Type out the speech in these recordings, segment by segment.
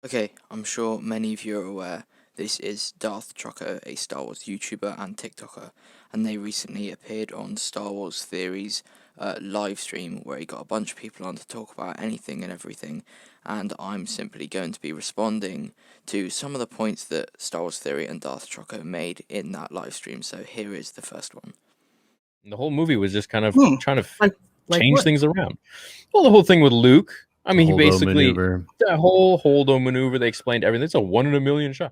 Okay, I'm sure many of you are aware this is Darth Choco, a Star Wars YouTuber and TikToker, and they recently appeared on Star Wars Theory's live stream where he got a bunch of people on to talk about anything and everything, and I'm simply going to be responding to some of the points that Star Wars Theory and Darth Choco made in that live stream, so here is the first one. The whole movie was just kind of Hmm. trying to Like change what? things around. Well, the whole thing with Luke. I mean, he Holdo basically maneuver. that whole Holdo maneuver. They explained everything. It's a 1 in a million shot.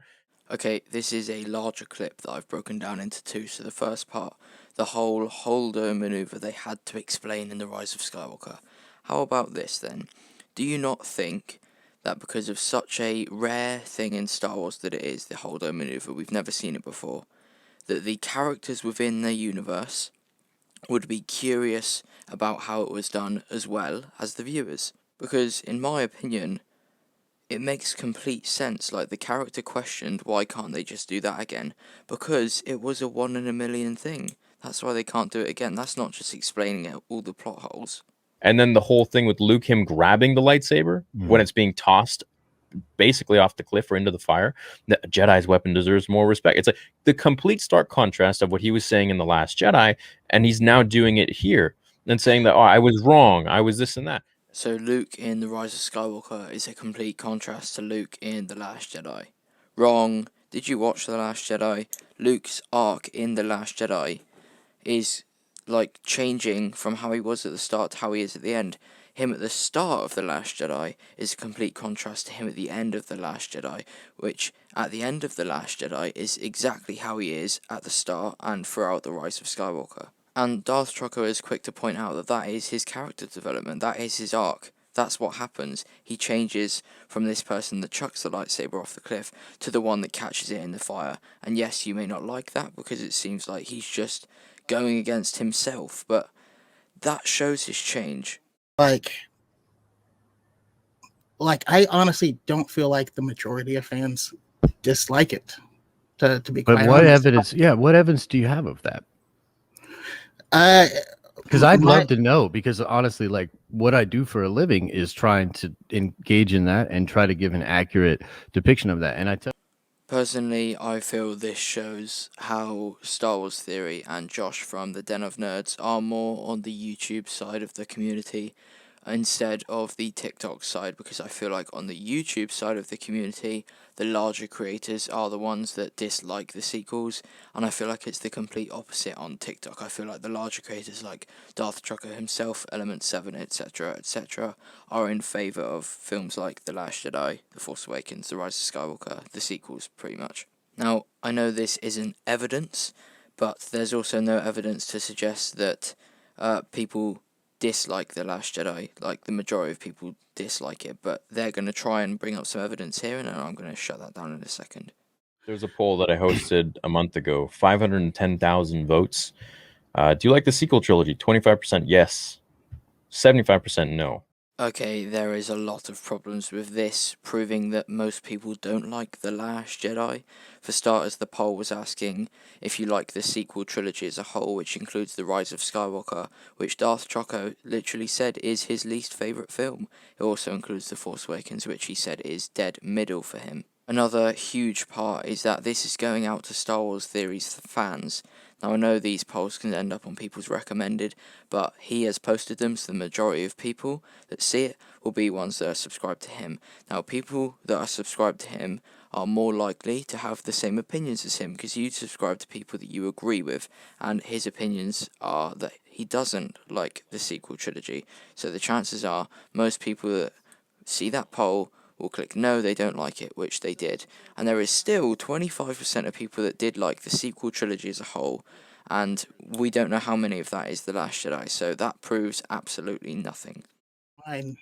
Okay, this is a larger clip that I've broken down into two. So the first part, the whole Holdo maneuver they had to explain in The Rise of Skywalker. How about this then? Do you not think that because of such a rare thing in Star Wars that it is, the Holdo maneuver, we've never seen it before, that the characters within the universe would be curious about how it was done as well as the viewers? Because in my opinion, it makes complete sense. Like, the character questioned why can't they just do that again, because it was a 1 in a million thing. That's why they can't do it again. That's not just explaining out all the plot holes. And then the whole thing with Luke, him grabbing the lightsaber when it's being tossed basically off the cliff or into the fire. The Jedi's weapon deserves more respect. It's like the complete stark contrast of what he was saying in The Last Jedi, and he's now doing it here and saying that, oh, I was wrong, I was this and that. So Luke in The Rise of Skywalker is a complete contrast to Luke in The Last Jedi. Wrong. Did you watch The Last Jedi? Luke's arc in The Last Jedi is like changing from how he was at the start to how he is at the end. Him at the start of The Last Jedi is a complete contrast to him at the end of The Last Jedi, which at the end of The Last Jedi is exactly how he is at the start and throughout The Rise of Skywalker. And Darth Choco is quick to point out that that is his character development, that is his arc. That's what happens. He changes from this person that chucks the lightsaber off the cliff to the one that catches it in the fire. And yes, you may not like that because it seems like he's just going against himself, but that shows his change. Like I honestly don't feel like the majority of fans dislike it. To be But quite what honest. evidence? Yeah, what evidence do you have of that? Because I'd my- love to know. Because honestly, like what I do for a living is trying to engage in that and try to give an accurate depiction of that. And I tell Personally, I feel this shows how Star Wars Theory and Josh from the Den of Nerds are more on the YouTube side of the community instead of the TikTok side, because I feel like on the YouTube side of the community, the larger creators are the ones that dislike the sequels, and I feel like it's the complete opposite on TikTok. I feel like the larger creators like Darth Choco himself, Element 7, etc., are in favour of films like The Last Jedi, The Force Awakens, The Rise of Skywalker, the sequels, pretty much. Now, I know this isn't evidence, but there's also no evidence to suggest that people dislike The Last Jedi. Like, the majority of people dislike it, but they're going to try and bring up some evidence here, and I'm going to shut that down in a second. There's a poll that I hosted a month ago, 510,000 votes. Do you like the sequel trilogy? 25% yes, 75% no. Okay, there is a lot of problems with this, proving that most people don't like The Last Jedi. For starters, the poll was asking if you like the sequel trilogy as a whole, which includes The Rise of Skywalker, which Darth Choco literally said is his least favourite film. It also includes The Force Awakens, which he said is dead middle for him. Another huge part is that this is going out to Star Wars Theory's fans. Now, I know these polls can end up on people's recommended, but he has posted them, so the majority of people that see it will be ones that are subscribed to him. Now, people that are subscribed to him are more likely to have the same opinions as him, because you subscribe to people that you agree with, and his opinions are that he doesn't like the sequel trilogy. So the chances are most people that see that poll will click no, they don't like it, which they did. And there is still 25% of people that did like the sequel trilogy as a whole, and we don't know how many of that is The Last Jedi, so that proves absolutely nothing. Fine.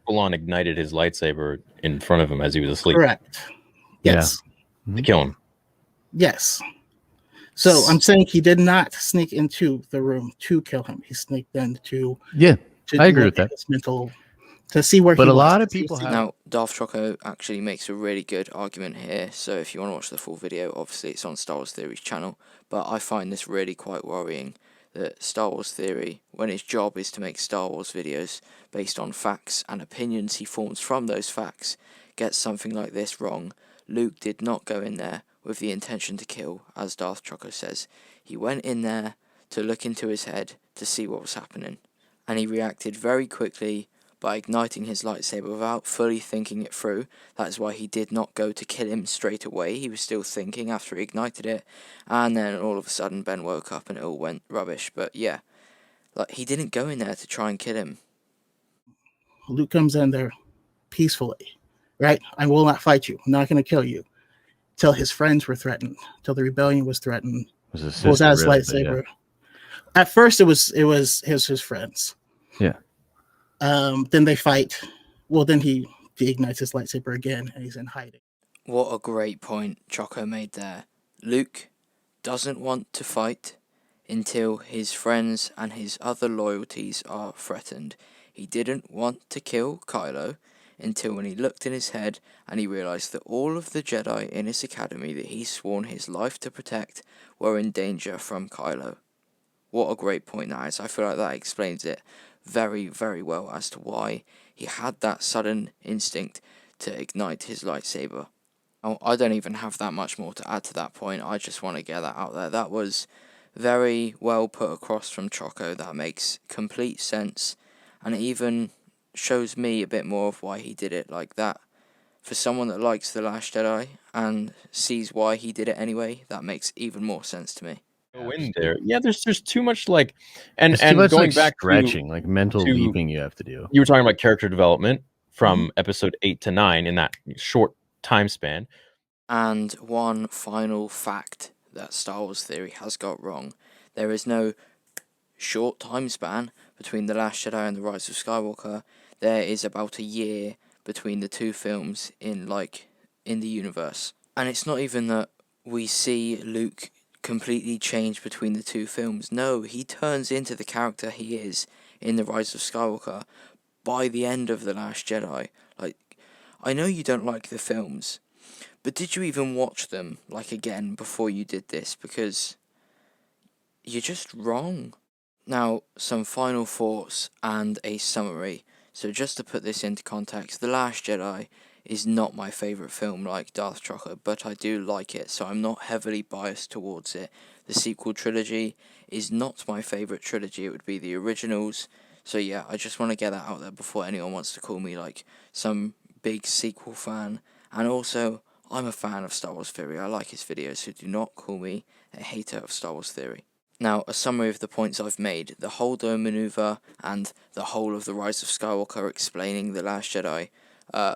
Full on ignited his lightsaber in front of him as he was asleep. Correct. Yes. To kill him. Yes. So I'm saying he did not sneak into the room to kill him. He sneaked in to I agree with that. Mental, to see where But he a was. lot of people have. Now, Darth Choco actually makes a really good argument here, so if you want to watch the full video, obviously it's on Star Wars Theory's channel, but I find this really quite worrying that Star Wars Theory, when his job is to make Star Wars videos based on facts and opinions he forms from those facts, gets something like this wrong, Luke did not go in there with the intention to kill, as Darth Choco says. He went in there to look into his head to see what was happening, and he reacted very quickly by igniting his lightsaber without fully thinking it through. That is why he did not go to kill him straight away. He was still thinking after he ignited it, and then all of a sudden Ben woke up and it all went rubbish. But yeah, like, he didn't go in there to try and kill him. Luke comes in there peacefully, right? I will not fight you. I'm not going to kill you. Till his friends were threatened. Till the rebellion was threatened. Pulls out his lightsaber. Yeah. At first, it was his friends. Yeah. Then they fight. Well, then he ignites his lightsaber again, and he's in hiding. What a great point Choco made there. Luke doesn't want to fight until his friends and his other loyalties are threatened. He didn't want to kill Kylo until when he looked in his head and he realised that all of the Jedi in his academy that he's sworn his life to protect were in danger from Kylo. What a great point that is. I feel like that explains it very, very well as to why he had that sudden instinct to ignite his lightsaber. Oh, I don't even have that much more to add to that point. I just want to get that out there. That was very well put across from Choco. That makes complete sense, and it even shows me a bit more of why he did it like that. For someone that likes The Last Jedi and sees why he did it anyway, that makes even more sense to me. Go in there. Yeah, there's too much like, and it's too much, going like, back stretching, to, like mental leaping you have to do. You were talking about character development from episode 8 to 9 in that short time span. And one final fact that Star Wars Theory has got wrong. There is no short time span between The Last Jedi and The Rise of Skywalker. There is about a year between the two films in the universe. And it's not even that we see Luke completely change between the two films. No, he turns into the character he is in The Rise of Skywalker by the end of The Last Jedi. Like, I know you don't like the films, but did you even watch them, again before you did this? Because you're just wrong. Now, some final thoughts and a summary. So just to put this into context, The Last Jedi is not my favourite film like Darth Choco, but I do like it, so I'm not heavily biased towards it. The sequel trilogy is not my favourite trilogy, it would be the originals. So yeah, I just want to get that out there before anyone wants to call me some big sequel fan. And also, I'm a fan of Star Wars Theory. I like his videos, so do not call me a hater of Star Wars Theory. Now, a summary of the points I've made. The Holdo manoeuvre and the whole of The Rise of Skywalker explaining The Last Jedi.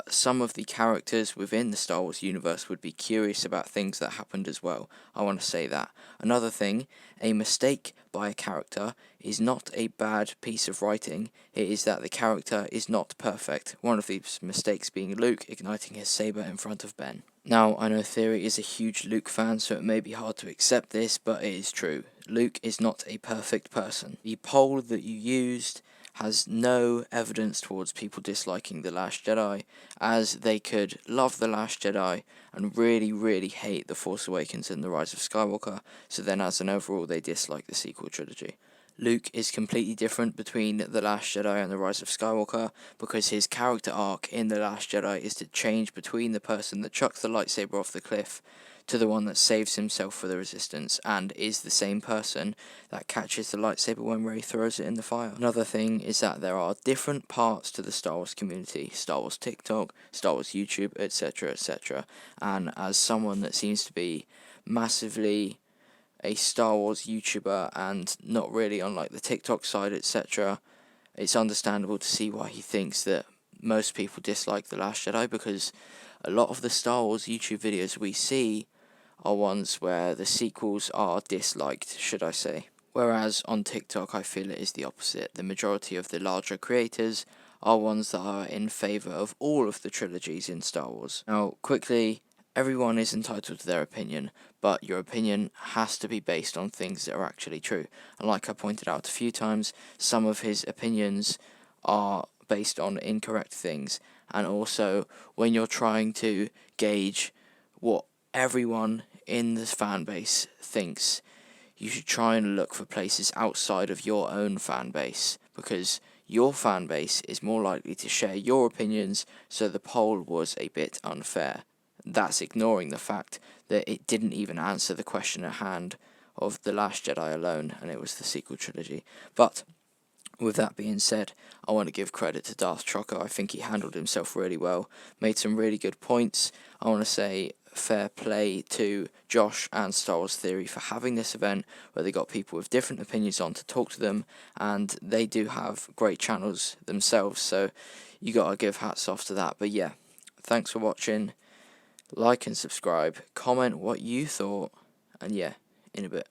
Some of the characters within the Star Wars universe would be curious about things that happened as well. I want to say that. Another thing, a mistake by a character is not a bad piece of writing. It is that the character is not perfect. One of these mistakes being Luke igniting his saber in front of Ben. Now, I know Theory is a huge Luke fan, so it may be hard to accept this, but it is true. Luke is not a perfect person. The poll that you used has no evidence towards people disliking The Last Jedi, as they could love The Last Jedi and really, really hate The Force Awakens and The Rise of Skywalker, so then as an overall they dislike the sequel trilogy. Luke is completely different between The Last Jedi and The Rise of Skywalker, because his character arc in The Last Jedi is to change between the person that chucks the lightsaber off the cliff to the one that saves himself for the Resistance, and is the same person that catches the lightsaber when Rey throws it in the fire. Another thing is that there are different parts to the Star Wars community: Star Wars TikTok, Star Wars YouTube, etc, etc, and as someone that seems to be massively a Star Wars YouTuber and not really on the TikTok side, etc, it's understandable to see why he thinks that most people dislike The Last Jedi, because a lot of the Star Wars YouTube videos we see are ones where the sequels are disliked, should I say. Whereas on TikTok, I feel it is the opposite. The majority of the larger creators are ones that are in favour of all of the trilogies in Star Wars. Now, quickly, everyone is entitled to their opinion, but your opinion has to be based on things that are actually true. And like I pointed out a few times, some of his opinions are based on incorrect things. And also, when you're trying to gauge what everyone in this fan base thinks, you should try and look for places outside of your own fan base, because your fan base is more likely to share your opinions, so the poll was a bit unfair. That's ignoring the fact that it didn't even answer the question at hand of The Last Jedi alone, and it was the sequel trilogy. But with that being said, I want to give credit to Darth Choco. I think he handled himself really well, made some really good points. I want to say fair play to Josh and Star Wars Theory for having this event where they got people with different opinions on to talk to them, and they do have great channels themselves, so you got to give hats off to that. But yeah, thanks for watching. Like and subscribe, comment what you thought, and yeah, in a bit.